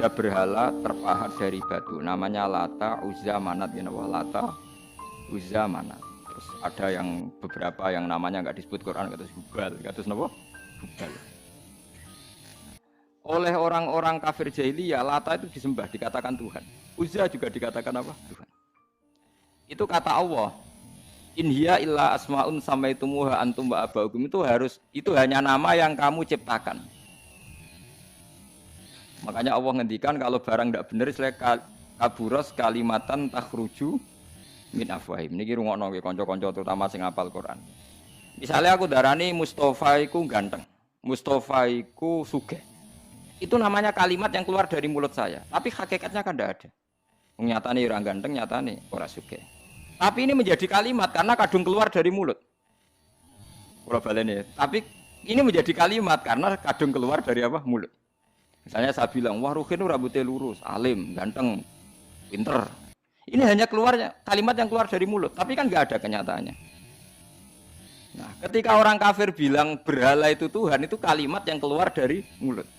ada berhala terpahat dari batu, namanya Lata, Uzza, Manat, ya Lata, Uzza, Manat. Terus ada yang beberapa yang namanya nggak disebut Quran, kata Hubal, kata apa? Hubal. Oleh orang-orang kafir jahiliyah, Lata itu disembah, dikatakan Tuhan. Uzza juga dikatakan apa? Tuhan. Itu kata Allah. In hiya illa asmaun samaitumuha antum wa abaukum, itu hanya nama yang kamu ciptakan. Makanya Allah ngendikan kalau barang tidak benar istilah kaburos kalimatan takhruju min afwahim. Niki rungokno nggih kanca-kanca terutama sing hafal Quran. Misalnya aku darani Mustafa iku ganteng, Mustafa iku sugih. Itu namanya kalimat yang keluar dari mulut saya, tapi hakikatnya kan tidak ada. Nyatane ora ganteng, nyatane ora sugih. Tapi ini menjadi kalimat karena kadung keluar dari mulut. Kula baleni. Tapi ini menjadi kalimat karena kadung keluar dari apa? Mulut. Misalnya saya bilang, wah Ruhin itu rambutnya lurus, alim, ganteng, pinter. Ini hanya keluarnya kalimat yang keluar dari mulut, tapi kan nggak ada kenyataannya. Nah, ketika orang kafir bilang berhala itu Tuhan, itu kalimat yang keluar dari mulut.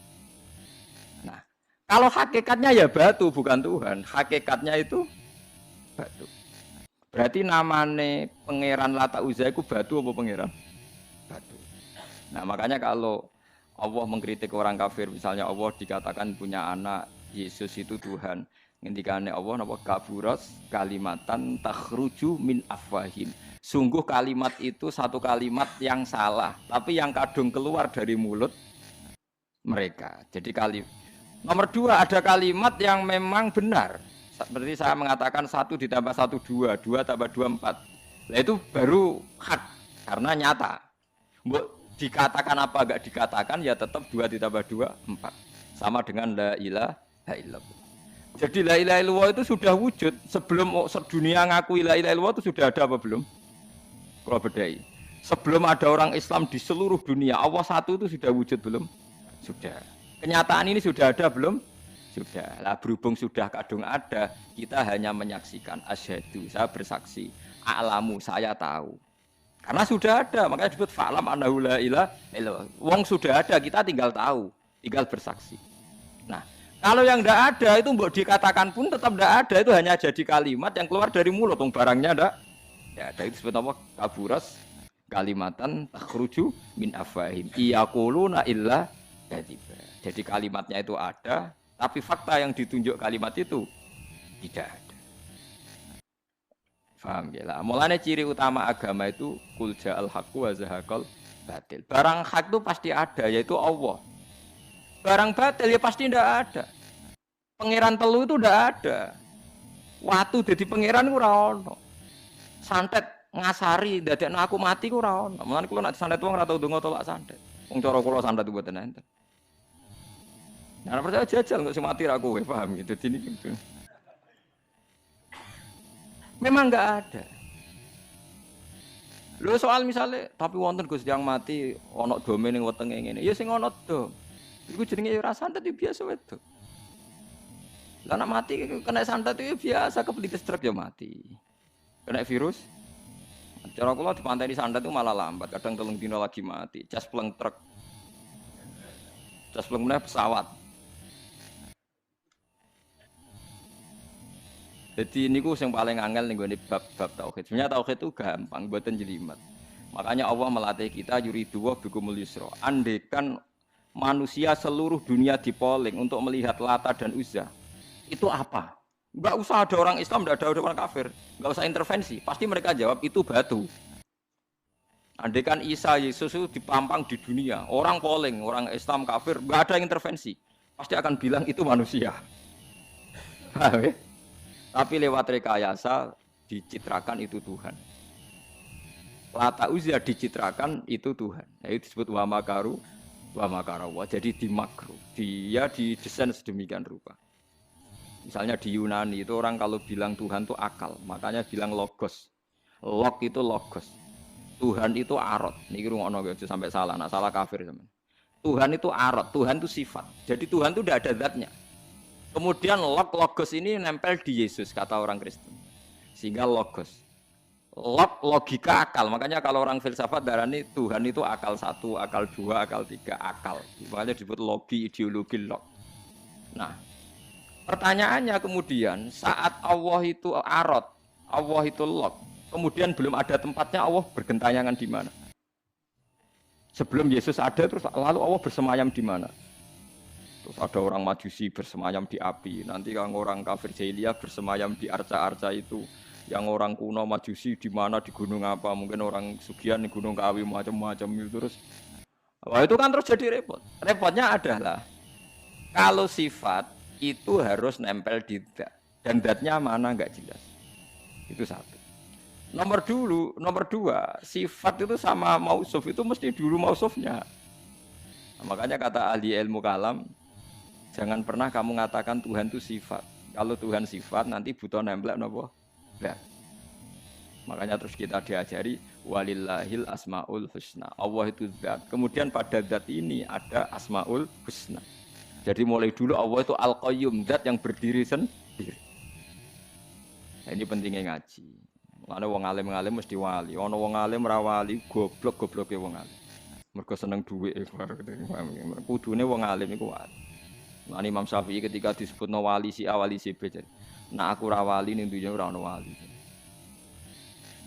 Nah, kalau hakikatnya ya batu bukan Tuhan, hakikatnya itu batu. Berarti namane pangeran Lata Uzza itu batu apa pangeran? Batu. Nah, makanya kalau Allah mengkritik orang kafir, misalnya Allah dikatakan punya anak, Yesus itu Tuhan. Ngendikane Allah napa kaburas kalimatan takhruju min afwahim. Sungguh kalimat itu satu kalimat yang salah, tapi yang kadung keluar dari mulut mereka. Jadi nomor dua, ada kalimat yang memang benar. Seperti saya mengatakan 1 ditambah 1 2, 2 tambah 2 4. Nah itu baru hak karena nyata. Dikatakan apa enggak dikatakan ya tetap 2 ditambah 2 4. Sama dengan la ilaha illallah. Jadi la ilaha illallah itu sudah wujud sebelum sedunia ngakui la ilaha illallah itu sudah ada apa belum? Kalau bedai. Sebelum ada orang Islam di seluruh dunia, Allah satu itu sudah wujud belum? Sudah. Kenyataan ini sudah ada belum? Sudah. Lah berhubung sudah kadung ada, kita hanya menyaksikan asyhadu, saya bersaksi, a'lamu, saya tahu. Karena sudah ada, makanya disebut fa'lam annahu la ilaha illallah. Wong sudah ada, kita tinggal tahu, tinggal bersaksi. Nah, kalau yang tidak ada itu mbok dikatakan pun tetap tidak ada, itu hanya jadi kalimat yang keluar dari mulut, wong barangnya tidak. Ya, ada itu disebut apa? Kaburas kalimatan takhruju min afwahim. Iyaquluna illa kadziba. Jadi kalimatnya itu ada, tapi fakta yang ditunjuk kalimat itu tidak ada. Paham ya lah. Mulanya ciri utama agama itu qul ja'al haqqu wa zahaqal batil. Barang hak itu pasti ada, yaitu Allah. Barang batil ya pasti tidak ada. Pangeran telu itu tidak ada. Watu jadi pangeran ora ono. Santet ngasari dadekno aku mati ku ora ono. Mulane kula nek santet wong ora tau ndonga tolak santet. Wong cara kula santet mboten enten. Nah, percaya jajal nggak mati aku, paham gitu. Jadi gitu. Memang nggak ada. Lo soal misalnya, tapi wonten Gus yang mati, ono domain yang wetenge ngene. Ya sing ono dom. Iku jenenge ora santet biasa wedo. Lah nek mati kena santet itu biasa, kepelitis truk ya mati. Kena virus. Cara kula dipanteni santet itu malah lambat, kadang 3 dina lagi mati. Cas pleng truk. Cas pleng meneh pesawat. Jadi ini yang paling angel nih bab tauhid. Sebenarnya tauhid itu gampang, buatan jelimet. Makanya Allah melatih kita yuridu wa bikumul yusra. Andekan manusia seluruh dunia dipoling untuk melihat Lata dan Uzza, itu apa? Enggak usah ada orang Islam, enggak ada orang kafir, enggak usah intervensi. Pasti mereka jawab itu batu. Andekan Isa Yesus itu dipampang di dunia, orang poling, orang Islam kafir, enggak ada intervensi. Pasti akan bilang itu manusia. Paham ya? Tapi lewat rekayasa dicitrakan itu Tuhan. Lata Uzza dicitrakan itu Tuhan. Nah, itu disebut wa makaru wa makarawa. Jadi dimakru. Dia didesain sedemikian rupa. Misalnya di Yunani itu orang kalau bilang Tuhan itu akal, makanya bilang logos. Log itu logos. Tuhan itu arot. Niki rungokno aja sampai salah, nah salah kafir teman. Tuhan itu arot, Tuhan itu sifat. Jadi Tuhan itu tidak ada zatnya. Kemudian logos ini nempel di Yesus, kata orang Kristen. Sehingga logos. Logika akal. Makanya kalau orang filsafat darani Tuhan itu akal 1, akal 2, akal 3, akal. Makanya disebut logi, ideologi log. Nah, Pertanyaannya kemudian saat Allah itu arad, Allah itu lock, kemudian belum ada tempatnya Allah bergentayangan di mana? Sebelum Yesus ada terus lalu Allah bersemayam di mana? Terus ada orang Majusi bersemayam di api, nanti yang orang kafir jahiliyah bersemayam di arca-arca itu, yang orang kuno Majusi di mana di gunung apa, mungkin orang Sugian di gunung Kawi macam-macam itu terus. Wah itu kan terus jadi repot. Repotnya adalah kalau sifat itu harus nempel di dat dan datnya mana nggak jelas. Itu satu. Nomor dua, sifat itu sama mausuf itu mesti dulu mausufnya. Nah, makanya kata ahli ilmu kalam, jangan pernah kamu mengatakan Tuhan itu sifat. Kalau Tuhan sifat nanti butuh nempel nopo. Dat. Makanya terus kita diajari walillahil asmaul husna. Allah itu zat. Kemudian pada zat ini ada asmaul husna. Jadi mulai dulu Allah itu al-qayyum, zat yang berdiri sendiri. Nah, ini pentingnya ngaji. Ana wong alim-alim mesti wali. Ana wong alim ra wali, goblok-gobloke wong alim. Mergo seneng dhuwit. Kudune wong alim iku wali. Nah, Imam Syafi'i ketika disebutno wali si A wali si B. Nah aku ra wali ning dunya ora ana wali.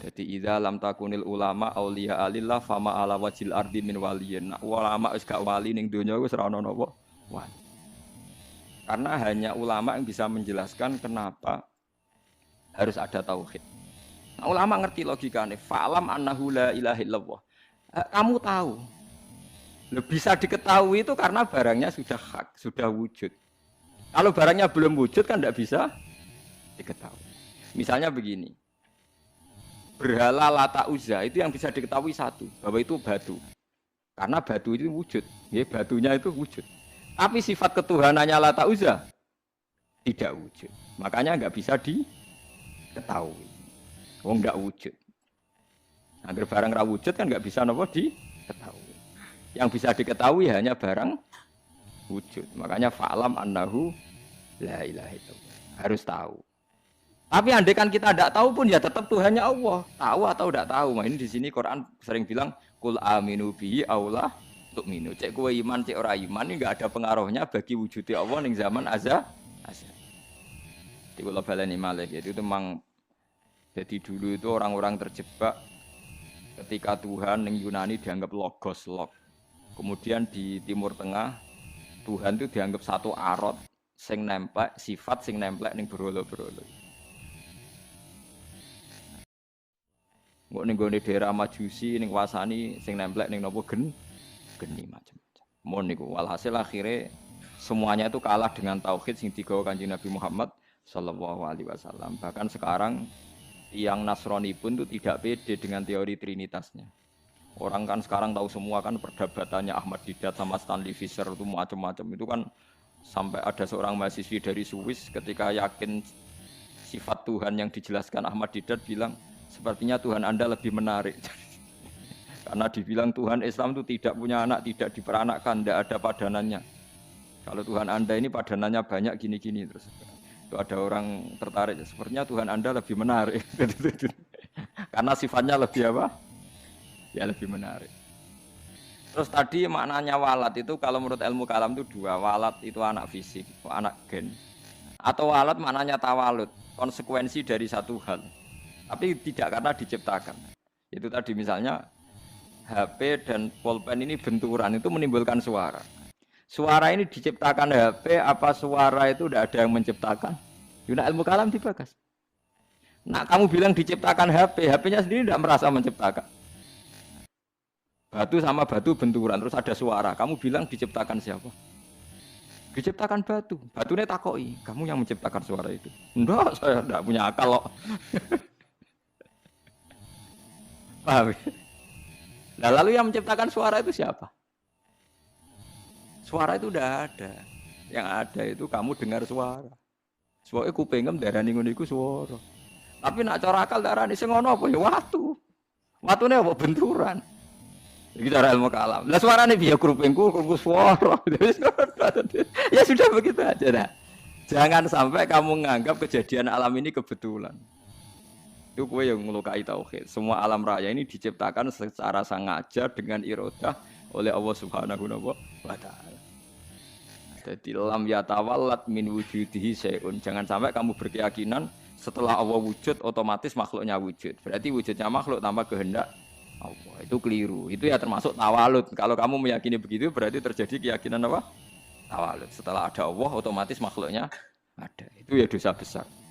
Jadi idza lam takunil ulama auliya alillah fama ala wajil ardi min waliyin. Nah, ulama wis gak wali ning donya wis ora ono napa wali. Karena hanya ulama yang bisa menjelaskan kenapa harus ada tauhid. Nah, ulama ngerti logikane. Fa'lam annahu la ilaha illallah. Kamu tahu. Bisa diketahui itu karena barangnya sudah hak, sudah wujud. Kalau barangnya belum wujud kan tidak bisa diketahui. Misalnya begini. Berhala Lata Uzza itu yang bisa diketahui satu, bahwa itu batu. Karena batu itu wujud, ya, batunya itu wujud. Tapi sifat ketuhanannya Lata Uzza tidak wujud. Makanya nggak bisa diketahui. Oh nggak wujud. Agar barang ra wujud kan nggak bisa nopo diketahui. Yang bisa diketahui hanya barang wujud. Makanya fa'lam annahu la ilaha illallah. Harus tahu. Tapi andai kan kita tidak tahu pun ya tetap Tuhannya Allah. Tahu atau tidak tahu. Nah, ini di sini Quran sering bilang kul aminu bihi aula tu'minu. Cek kowe iman, cek ora iman ini enggak ada pengaruhnya bagi wujudnya Allah ning zaman azza. Di kula baleni malih itu memang jadi dulu itu orang-orang terjebak ketika Tuhan ning Yunani dianggap logos log. Kemudian di Timur Tengah Tuhan itu dianggap satu arot sing nemplek, sifat sing nemplek ning berhala-berhala. Kok ning gone daerah Majusi ning wasani sing nemplek ning napa geni macam-macam. Mon niku walhasil akhire semuanya itu kalah dengan tauhid sing digawa Kanjeng Nabi Muhammad sallallahu alaihi wasallam. Bahkan sekarang yang Nasrani pun itu tidak pede dengan teori trinitasnya. Orang kan sekarang tahu semua kan perdebatannya Ahmad Didat sama Stanley Fischer itu macam-macam itu kan sampai ada seorang mahasiswi dari Swiss ketika yakin sifat Tuhan yang dijelaskan Ahmad Didat bilang sepertinya Tuhan Anda lebih menarik. Karena dibilang Tuhan Islam itu tidak punya anak, tidak diperanakkan, tidak ada padanannya. Kalau Tuhan Anda ini padanannya banyak gini-gini terus. Itu ada orang tertarik, sepertinya Tuhan Anda lebih menarik. Karena sifatnya lebih apa? Ya lebih menarik. Terus tadi maknanya walat itu kalau menurut ilmu kalam itu dua. Walat itu anak fisik, anak gen. Atau walat maknanya tawalud, konsekuensi dari satu hal. Tapi tidak karena diciptakan. Itu tadi misalnya HP dan pulpen ini benturan itu menimbulkan suara. Suara ini diciptakan HP apa suara itu tidak ada yang menciptakan? Yuna ilmu kalam dibagas. Nah kamu bilang diciptakan HP, HP-nya sendiri tidak merasa menciptakan. Batu sama batu benturan terus ada suara. Kamu bilang diciptakan siapa? Diciptakan batu. Batunya takoi. Kamu yang menciptakan suara itu. Enggak, saya tidak punya akal loh. Paham? Nah, lalu yang menciptakan suara itu siapa? Suara itu udah ada. Yang ada itu kamu dengar suara. Soalnya kupingem darani ngono iku suara. Tapi nak cara akal darani sing ngono apa ya watu. Watune apa benturan. Iki cara ilmu kalam. Lah suarane piye kupingku suara. Ya sudah begitu aja dah. Jangan sampai kamu menganggap kejadian alam ini kebetulan. Itu kowe yang melukai tauhid. Semua alam raya ini diciptakan secara sengaja dengan iradah oleh Allah Subhanahu wa taala. Jadi lam yatawallat min wujudihi syai'un. Jangan sampai kamu berkeyakinan setelah Allah wujud otomatis makhluknya wujud. Berarti wujudnya makhluk tanpa kehendak Allah. Itu keliru. Itu ya termasuk tawalut. Kalau kamu meyakini begitu berarti terjadi keyakinan apa? Tawalut. Setelah ada Allah otomatis makhluknya ada. Itu ya dosa besar.